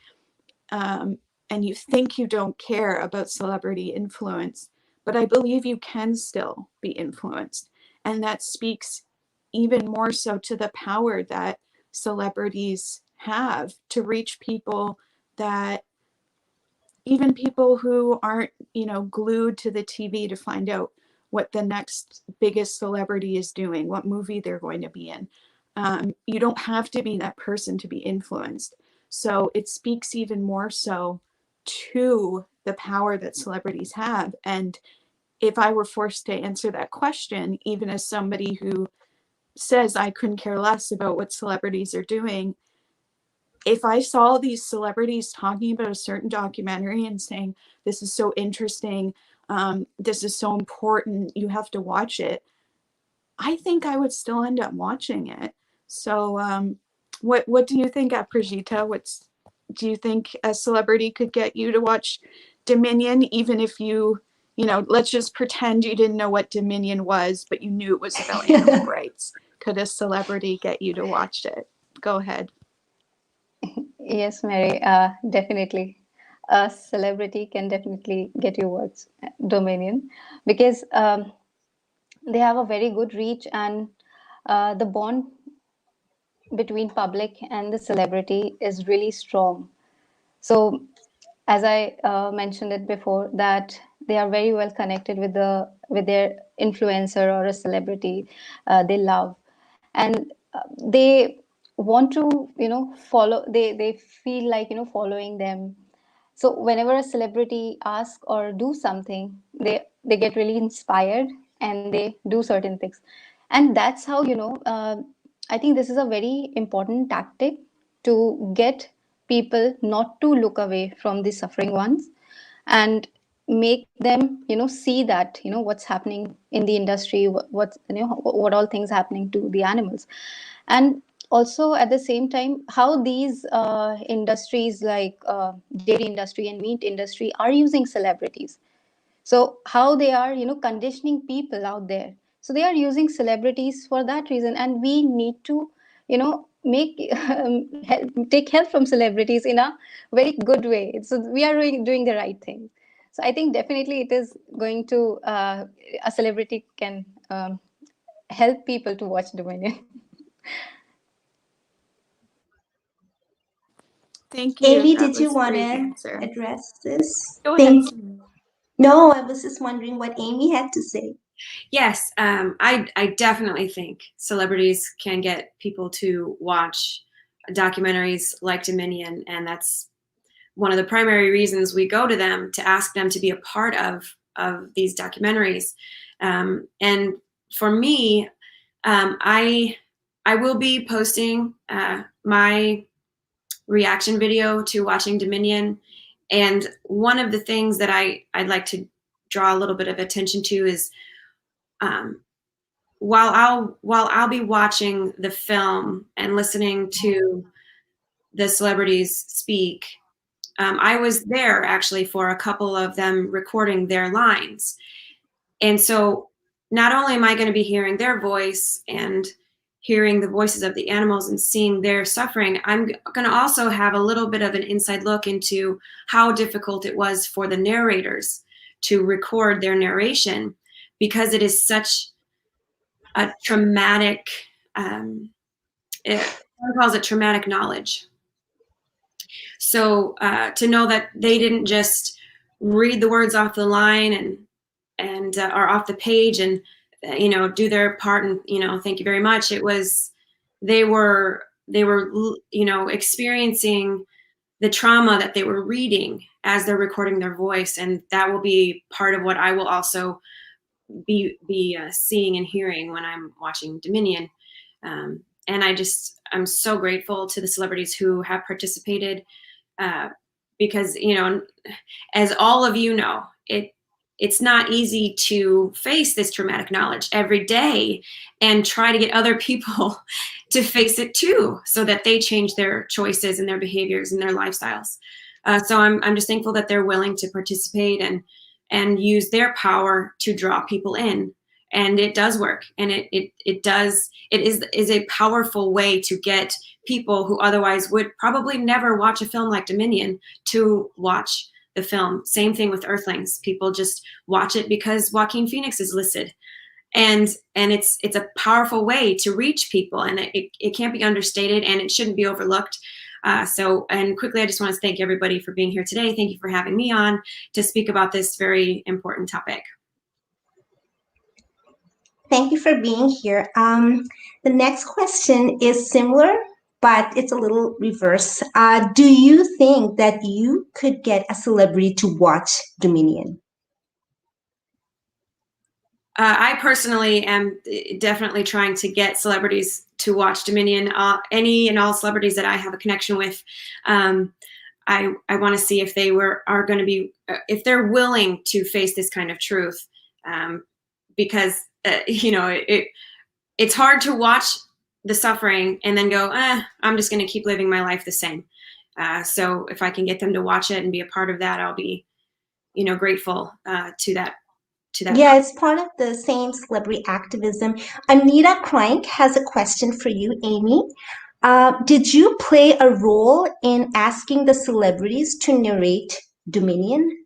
and you think you don't care about celebrity influence, but I believe you can still be influenced. And that speaks even more so to the power that celebrities have to reach people, that even people who aren't, you know, glued to the TV to find out what the next biggest celebrity is doing, what movie they're going to be in. You don't have to be that person to be influenced. So it speaks even more so to the power that celebrities have. And if I were forced to answer that question, even as somebody who says I couldn't care less about what celebrities are doing, if I saw these celebrities talking about a certain documentary and saying, this is so interesting, this is so important, you have to watch it, I think I would still end up watching it. So what do you think, Aprajita? Do you think a celebrity could get you to watch Dominion, even if you know, let's just pretend you didn't know what Dominion was, but you knew it was about animal rights. Could a celebrity get you to watch it? Go ahead. Yes, Mary, definitely. A celebrity can definitely get you watch Dominion, because they have a very good reach, and the bond between public and the celebrity is really strong. So, as I mentioned it before, that they are very well connected with their influencer or a celebrity they love, and they want to, you know, follow. They feel like, you know, following them. So whenever a celebrity asks or do something, they get really inspired and they do certain things, and that's how, you know, I think this is a very important tactic to get people not to look away from the suffering ones, and make them, you know, see that, you know, what's happening in the industry, what's, you know, what all things happening to the animals. And also at the same time, how these industries like dairy industry and meat industry are using celebrities. So how they are, you know, conditioning people out there. So they are using celebrities for that reason, and we need to, you know, make take help from celebrities in a very good way. So we are doing the right thing. So I think definitely it is going to a celebrity can help people to watch Dominion. Thank you. Amy, That did you was a want great to answer. address this? Go ahead. No, I was just wondering what Amy had to say. Yes, I definitely think celebrities can get people to watch documentaries like Dominion, and that's one of the primary reasons we go to them, to ask them to be a part of these documentaries. And for me, I will be posting my reaction video to watching Dominion. And one of the things that I'd like to draw a little bit of attention to is, while I'll be watching the film and listening to the celebrities speak, I was there actually for a couple of them recording their lines. And so not only am I going to be hearing their voice and hearing the voices of the animals and seeing their suffering, I'm going to also have a little bit of an inside look into how difficult it was for the narrators to record their narration, because it is such a traumatic, someone calls it traumatic knowledge. So to know that they didn't just read the words off the line and or off the page and do their part and thank you very much. It was they were experiencing the trauma that they were reading as they're recording their voice, and that will be part of what I will also be seeing and hearing when I'm watching Dominion. And I'm so grateful to the celebrities who have participated, because, you know, as all of you know, it's not easy to face this traumatic knowledge every day and try to get other people to face it too, so that they change their choices and their behaviors and their lifestyles. So I'm just thankful that they're willing to participate and use their power to draw people in. And it does work. And it is a powerful way to get people who otherwise would probably never watch a film like Dominion to watch the film. Same thing with Earthlings. People just watch it because Joaquin Phoenix is listed. And it's a powerful way to reach people, and it can't be understated, and it shouldn't be overlooked. And quickly, I just want to thank everybody for being here today. Thank you for having me on to speak about this very important topic. Thank you for being here. The next question is similar, but it's a little reverse. Do you think that you could get a celebrity to watch Dominion? I personally am definitely trying to get celebrities to watch Dominion. Any and all celebrities that I have a connection with, I want to see if they are going to be, if they're willing to face this kind of truth, because you know, it's hard to watch the suffering and then go, I'm just going to keep living my life the same. So if I can get them to watch it and be a part of that, I'll be, you know, grateful to that. Yeah, it's part of the same celebrity activism. Anita Crank has a question for you, Amy. Did you play a role in asking the celebrities to narrate Dominion?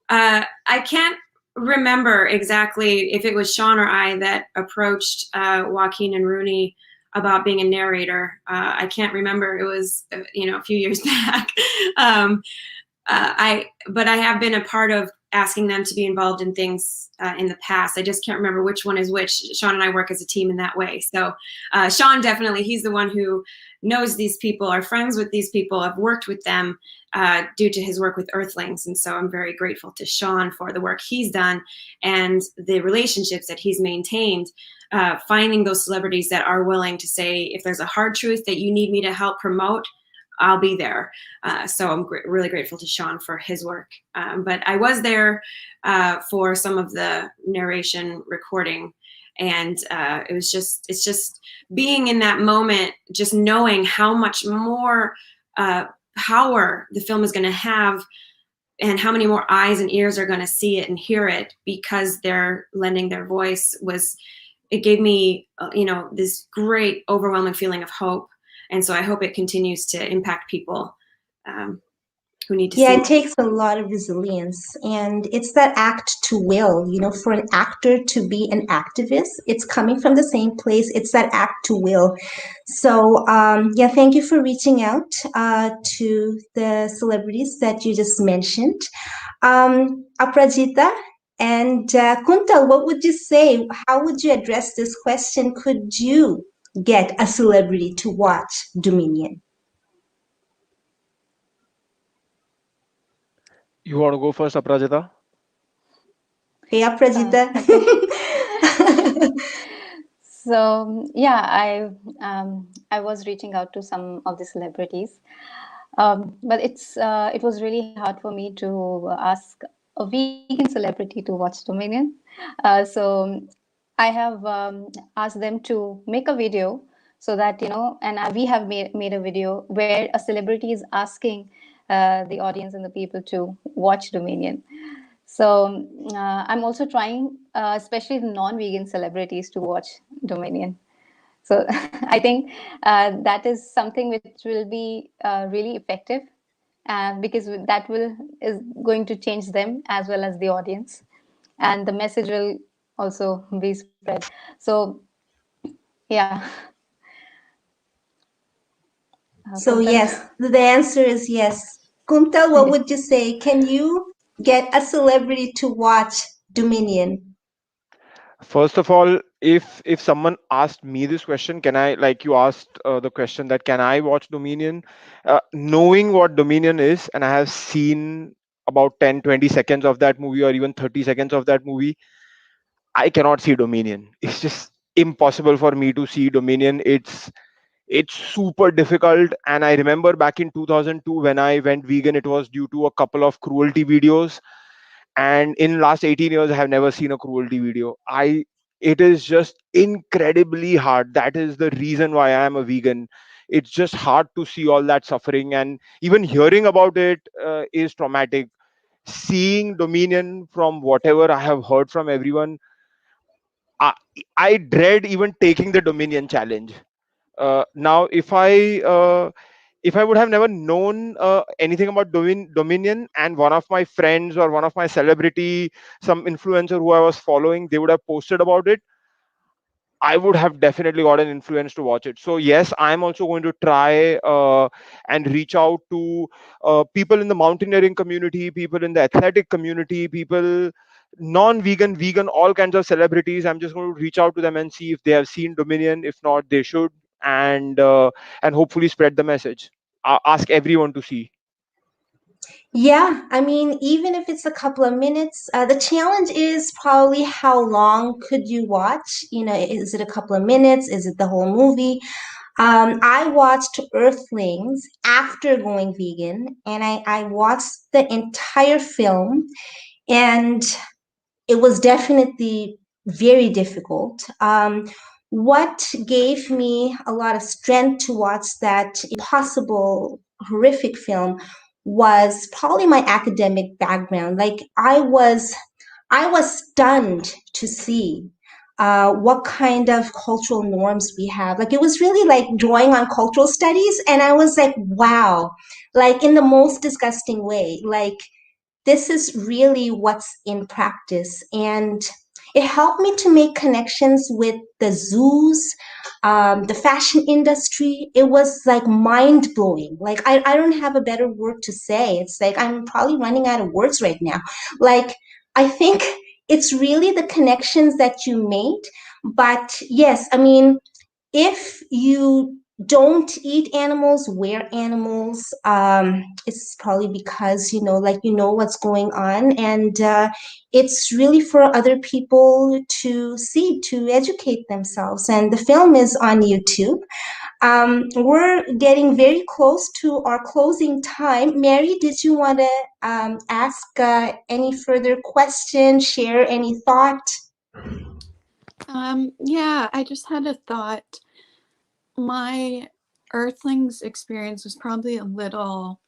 I can't remember exactly if it was Sean or I that approached Joaquin and Rooney about being a narrator. I can't remember. It was, you know, a few years back. But I have been a part of asking them to be involved in things in the past. I just can't remember which one is which. Sean and I work as a team in that way. So Sean, definitely, he's the one who knows these people, are friends with these people. I've worked with them due to his work with Earthlings. And so I'm very grateful to Sean for the work he's done and the relationships that he's maintained, finding those celebrities that are willing to say, if there's a hard truth that you need me to help promote, I'll be there. So I'm really grateful to Sean for his work. But I was there for some of the narration recording, and it's just being in that moment, just knowing how much more power the film is going to have, and how many more eyes and ears are going to see it and hear it because they're lending their voice. It gave me, you know, this great overwhelming feeling of hope. And so I hope it continues to impact people who need to see. Yeah, it takes a lot of resilience, and it's that act to will, you know, for an actor to be an activist, it's coming from the same place. It's that act to will. So yeah, thank you for reaching out to the celebrities that you just mentioned. Aprajita and Kuntal, what would you say? How would you address this question? Could you get a celebrity to watch Dominion? You want to go first, Aprajita? Hey, Aprajita. So yeah, I was reaching out to some of the celebrities, but it was really hard for me to ask a vegan celebrity to watch Dominion. So I have asked them to make a video so that, you know, and we have made a video where a celebrity is asking the audience and the people to watch Dominion. So I'm also trying, especially the non-vegan celebrities, to watch Dominion. So I think that is something which will be really effective, because that is going to change them as well as the audience, and the message will also be spread. So yeah. So Kuntal? yes, the answer is yes. Kuntal, what would you say? Can you get a celebrity to watch Dominion? First of all, if someone asked me this question, can I, like you asked the question that can I watch Dominion? Knowing what Dominion is, and I have seen about 10, 20 seconds of that movie, or even 30 seconds of that movie, I cannot see Dominion. It's just impossible for me to see Dominion. It's super difficult. And I remember back in 2002 when I went vegan, it was due to a couple of cruelty videos, and in last 18 years I have never seen a cruelty video. I It is just incredibly hard. That is the reason why I am a vegan. It's just hard to see all that suffering, and even hearing about it is traumatic. Seeing Dominion, from whatever I have heard from everyone, i, I dread even taking the Dominion challenge. Now if I would have never known anything about Dominion, and one of my friends or one of my celebrity, some influencer who I was following, they would have posted about it, I would have definitely got an influence to watch it. So yes, I'm also going to try and reach out to people in the mountaineering community, people in the athletic community, people non-vegan, vegan, all kinds of celebrities. I'm just going to reach out to them and see if they have seen Dominion. If not, they should, and hopefully spread the message. Ask everyone to see. Yeah, I mean, even if it's a couple of minutes, the challenge is probably how long could you watch? You know, is it a couple of minutes? Is it the whole movie? I watched Earthlings after going vegan, and I watched the entire film, and it was definitely very difficult. What gave me a lot of strength to watch that impossible, horrific film was probably my academic background. Like I was stunned to see what kind of cultural norms we have. Like it was really like drawing on cultural studies, and I was like, wow, like in the most disgusting way. Like this is really what's in practice. And it helped me to make connections with the zoos, the fashion industry. It was like mind blowing. Like, I don't have a better word to say. It's like I'm probably running out of words right now. Like, I think it's really the connections that you made. But yes, I mean, if you don't eat animals, wear animals, it's probably because like what's going on, and it's really for other people to see, to educate themselves. And the film is on YouTube. We're getting very close to our closing time. Mary, did you want to ask any further question, share any thought? Yeah, I just had a thought. My Earthlings experience was probably a little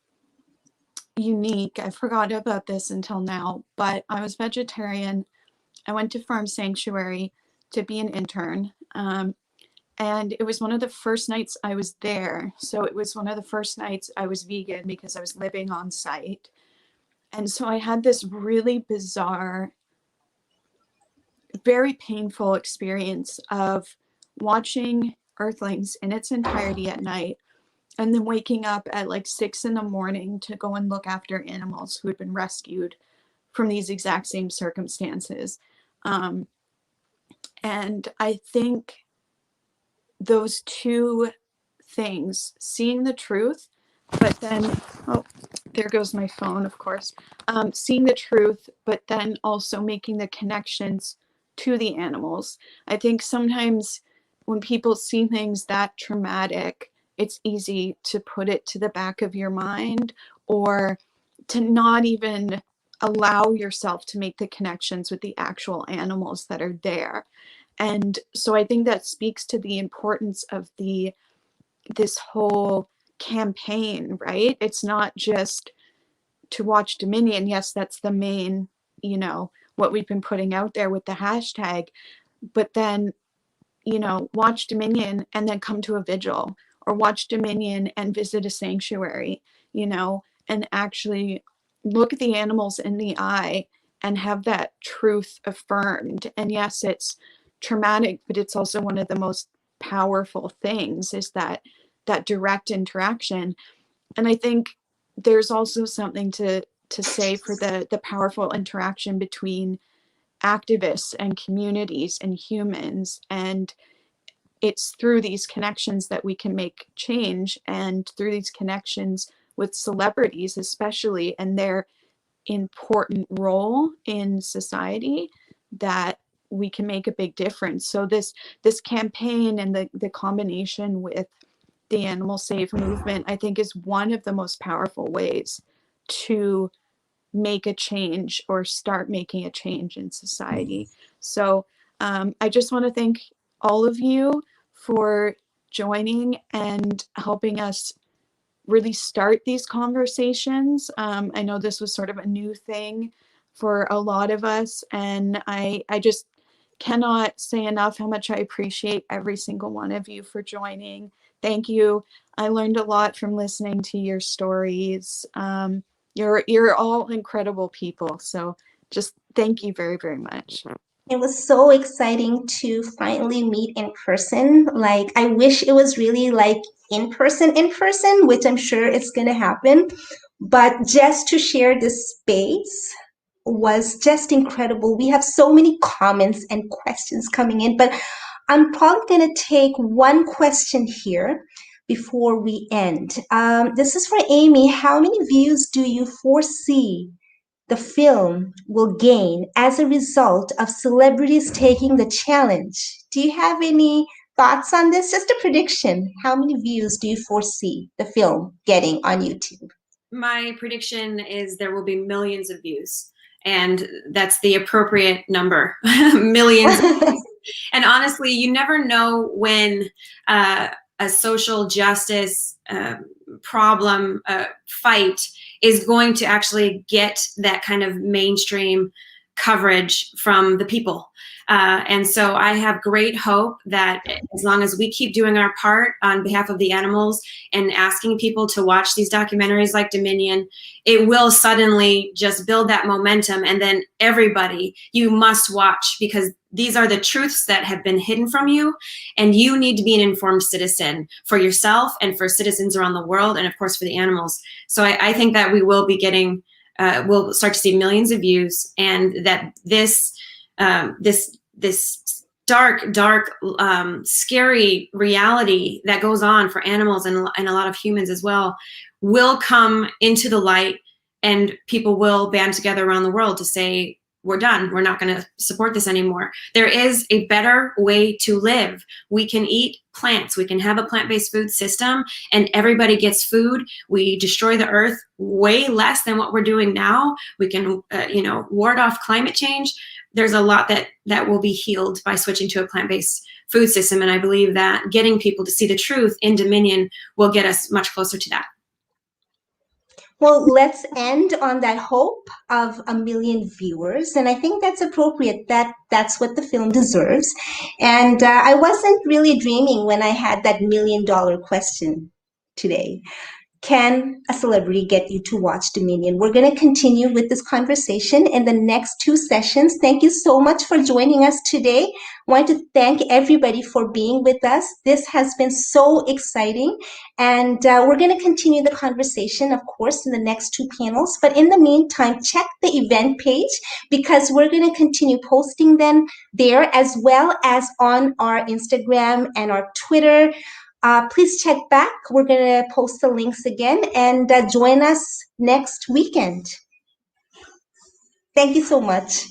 unique. I forgot about this until now, but I was vegetarian. I went to Farm Sanctuary to be an intern. And it was one of the first nights I was there. So it was one of the first nights I was vegan because I was living on site. And so I had this really bizarre, very painful experience of watching Earthlings in its entirety at night, and then waking up at like 6 a.m. to go and look after animals who had been rescued from these exact same circumstances. And I think those two things, seeing the truth, but then, oh, there goes my phone, of course, seeing the truth, but then also making the connections to the animals. I think sometimes when people see things that traumatic, it's easy to put it to the back of your mind, or to not even allow yourself to make the connections with the actual animals that are there. And so I think that speaks to the importance of this whole campaign, right? It's not just to watch Dominion. Yes, that's the main, what we've been putting out there with the hashtag, but then, watch Dominion and then come to a vigil, or watch Dominion and visit a sanctuary, and actually look at the animals in the eye and have that truth affirmed. And yes, it's traumatic, but it's also one of the most powerful things, is that direct interaction. And I think there's also something to say for the powerful interaction between activists and communities and humans, and it's through these connections that we can make change, and through these connections with celebrities especially, and their important role in society, that we can make a big difference. So this campaign and the combination with the Animal Save movement, I think, is one of the most powerful ways to make a change or start making a change in society. So I just want to thank all of you for joining and helping us really start these conversations. I know this was sort of a new thing for a lot of us, and I just cannot say enough how much I appreciate every single one of you for joining. Thank you. I learned a lot from listening to your stories. You're all incredible people. So just thank you very, very much. It was so exciting to finally meet in person. Like, I wish it was really like in person, which I'm sure it's going to happen. But just to share this space was just incredible. We have so many comments and questions coming in, but I'm probably going to take one question here before we end. This is for Amy. How many views do you foresee the film will gain as a result of celebrities taking the challenge? Do you have any thoughts on this? Just a prediction. How many views do you foresee the film getting on YouTube? My prediction is there will be millions of views, and that's the appropriate number. Millions. And honestly, you never know when a social justice problem fight is going to actually get that kind of mainstream coverage from the people. And so I have great hope that as long as we keep doing our part on behalf of the animals and asking people to watch these documentaries like Dominion, it will suddenly just build that momentum. And then everybody, you must watch, because these are the truths that have been hidden from you, and you need to be an informed citizen for yourself and for citizens around the world, and of course for the animals. So I think that we will be getting, we'll start to see millions of views, and that this dark, scary reality that goes on for animals and a lot of humans as well will come into the light, and people will band together around the world to say, we're done. We're not going to support this anymore. There is a better way to live. We can eat plants. We can have a plant-based food system, and everybody gets food. We destroy the earth way less than what we're doing now. We can, ward off climate change. There's a lot that will be healed by switching to a plant-based food system. And I believe that getting people to see the truth in Dominion will get us much closer to that. Well, let's end on that hope of 1 million viewers. And I think that's appropriate. That's what the film deserves. And I wasn't really dreaming when I had that $1 million question today. Can a celebrity get you to watch Dominion? We're going to continue with this conversation in the next 2 sessions. Thank you so much for joining us today. I want to thank everybody for being with us. This has been so exciting. And we're going to continue the conversation, of course, in the next 2 panels. But in the meantime, check the event page, because we're going to continue posting them there, as well as on our Instagram and our Twitter. Please check back. We're going to post the links again, and join us next weekend. Thank you so much.